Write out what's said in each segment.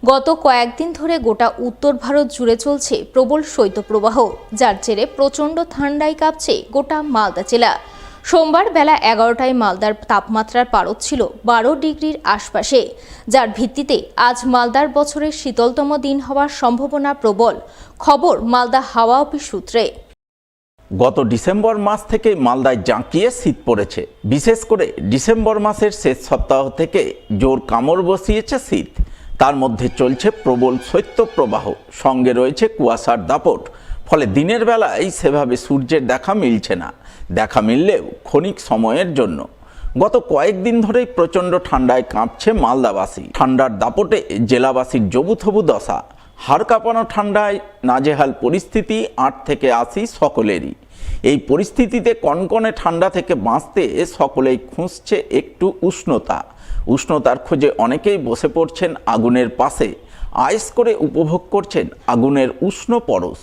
গত কয়েকদিন ধরে গোটা উত্তর ভারত জুড়ে চলছে প্রবল শৈত্যপ্রবাহ, যার জেরে প্রচণ্ড ঠান্ডায় কাঁপছে গোটা মালদা জেলা। সোমবার বেলা 11টায় মালদার তাপমাত্রার পারদ ছিল 12 ডিগ্রির আশপাশে, যার ভিত্তিতে আজ মালদার বছরের শীতলতম দিন হওয়ার সম্ভাবনা প্রবল। খবর মালদা হাওয়া অফিস সূত্রে। গত ডিসেম্বর মাস থেকে মালদায় জাঁকিয়ে শীত পড়েছে। বিশেষ করে ডিসেম্বর মাসের শেষ সপ্তাহ থেকে জোর কামড় বসিয়েছে শীত। তার মধ্যে চলছে প্রবল শৈত্যপ্রবাহ, সঙ্গে রয়েছে কুয়াশার দাপট। ফলে দিনের বেলায় সেভাবে সূর্যের দেখা মিলছে না, দেখা মিললেও ক্ষণিক সময়ের জন্য। গত কয়েকদিন ধরেই প্রচণ্ড ঠান্ডায় কাঁপছে মালদাবাসী। ঠান্ডার দাপটে জেলাবাসীর জবুথবু দশা। হাড় কাঁপানো ঠান্ডায় নাজেহাল পরিস্থিতি 8 থেকে 80 সকলেরই। এই পরিস্থিতিতে কনকনে ঠান্ডা থেকে বাঁচতে সকলেই খুঁজছে একটু উষ্ণতার খোঁজে অনেকেই বসে পড়ছেন আগুনের পাশে, আয়েশ করে উপভোগ করছেন আগুনের উষ্ণ পরশ।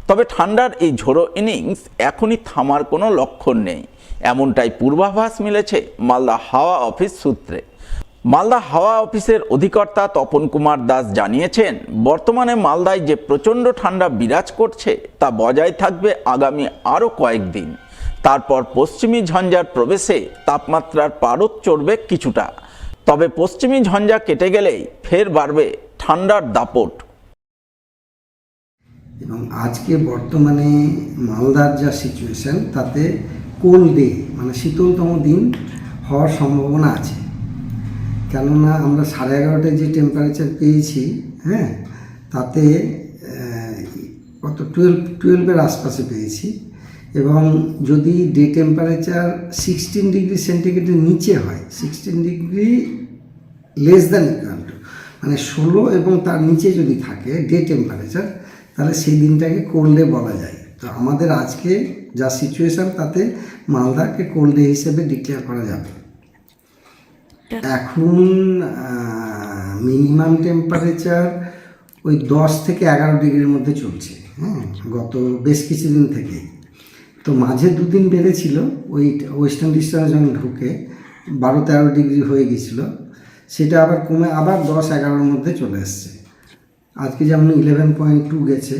তবে ঠান্ডার এই ঝোড়ো ইনিংস এখনই থামার কোনো লক্ষণ নেই, এমনটাই পূর্বাভাস মিলেছে মালদা হাওয়া অফিস সূত্রে। মালদা হাওয়া অফিসের অধিকর্তা তপন কুমার দাস জানিয়েছেন, বর্তমানে মালদায় যে প্রচণ্ড ঠান্ডা বিরাজ করছে তা বজায় থাকবে আগামী আরও কয়েকদিন। তারপর পশ্চিমী ঝঞ্ঝার প্রবেশে তাপমাত্রার পারদ চড়বে কিছুটা। তবে পশ্চিমী ঝঞ্ঝা কেটে গেলেই ফের বাড়বে ঠান্ডার দাপট। এবং আজকে বর্তমানে মালদার যা সিচুয়েশন, তাতে কোল্ড ডে মানে শীতলতম দিন হওয়ার সম্ভাবনা আছে। কেননা আমরা 11:30 যে টেম্পারেচার পেয়েছি, তাতে কত 12-এর আশপাশে পেয়েছি। এবং যদি ডে টেম্পারেচার 16 ডিগ্রি সেন্টিগ্রেডের নিচে হয়, 16 degree less than equal to মানে 16 এবং তার নিচে যদি থাকে ডে টেম্পারেচার, তাহলে সেই দিনটাকে কোল্ড ডে বলা যায়। তো আমাদের আজকে যা সিচুয়েশান, তাতে মালদাকে কোল্ড ডে হিসেবে ডিক্লেয়ার করা যাবে। এখন মিনিমাম টেম্পারেচার ওই 10 থেকে 11 ডিগ্রির মধ্যে চলছে, গত বেশ কিছুদিন থেকে। তো মাঝে দুদিন বেড়েছিল, ওই ওয়েস্টার্ন ডিস্টার্বে যখন ঢুকে 12-13 ডিগ্রি হয়ে গেছিলো, সেটা আবার কমে আবার 10-11-র মধ্যে চলে এসছে। আজকে যেমন 11.2 গেছে,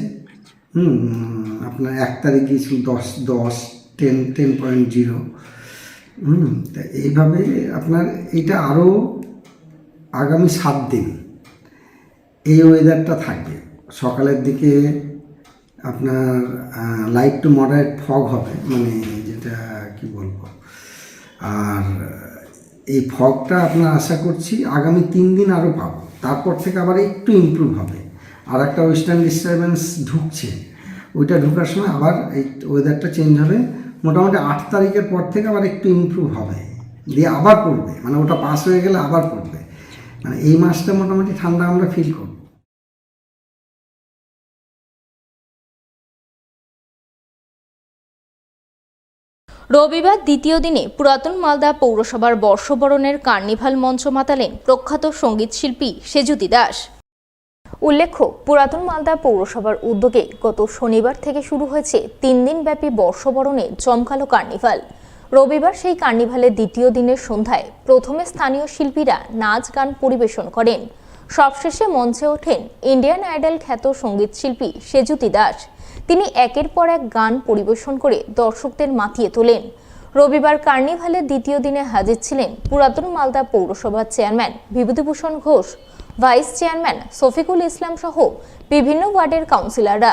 আপনার 1 তারিখ গিয়েছিল 10.0। তা এইভাবে আপনার এটা আরও আগামী 7 দিন এই ওয়েদারটা থাকবে। সকালের দিকে আপনার লাইট টু মডারেট ফগ হবে, মানে যেটা কি বলবো। আর এই ফগটা আপনার আশা করছি আগামী 3 দিন আরও পাবো। তারপর থেকে আবার একটু ইমপ্রুভ হবে। আর একটা ওয়েস্টার্ন ডিস্টারবেন্স ঢুকছে, ওইটা ঢোকার সময় আবার এই ওয়েদারটা চেঞ্জ হবে। মোটামুটি 8 তারিখের পর থেকে আবার একটু ইমপ্রুভ হবে, দিয়ে আবার পড়বে, মানে ওটা পাস হয়ে গেলে আবার পড়বে। মানে এই মাসটা মোটামুটি ঠান্ডা আমরা ফিল করব। রবিবার দ্বিতীয় দিনে পুরাতন মালদা পৌরসভার বর্ষবরণের কার্নিভাল মঞ্চ মাতালেন প্রখ্যাত সঙ্গীতশিল্পী সেজুতি দাস। উল্লেখ্য, পুরাতন মালদা পৌরসভার উদ্যোগে গত শনিবার থেকে শুরু হয়েছে 3 দিনব্যাপী বর্ষবরণের জমকালো কার্নিভাল। রবিবার সেই কার্নিভালের দ্বিতীয় দিনের সন্ধ্যায় প্রথমে স্থানীয় শিল্পীরা নাচ গান পরিবেশন করেন। সবশেষে মঞ্চে ওঠেন ইন্ডিয়ান আইডল খ্যাত সঙ্গীতশিল্পী সেজুতি দাস। তিনি একের পর এক গান পরিবেশন করে দর্শকদের মাতিয়ে তোলেন। রবিবার কার্নিভালের দ্বিতীয় দিনে হাজির ছিলেন পুরাতন মালদা পৌরসভার chairman Bibhutibhushan Ghosh, vice chairman Shafikul Islam সহ বিভিন্ন ওয়ার্ডের কাউন্সিলররা।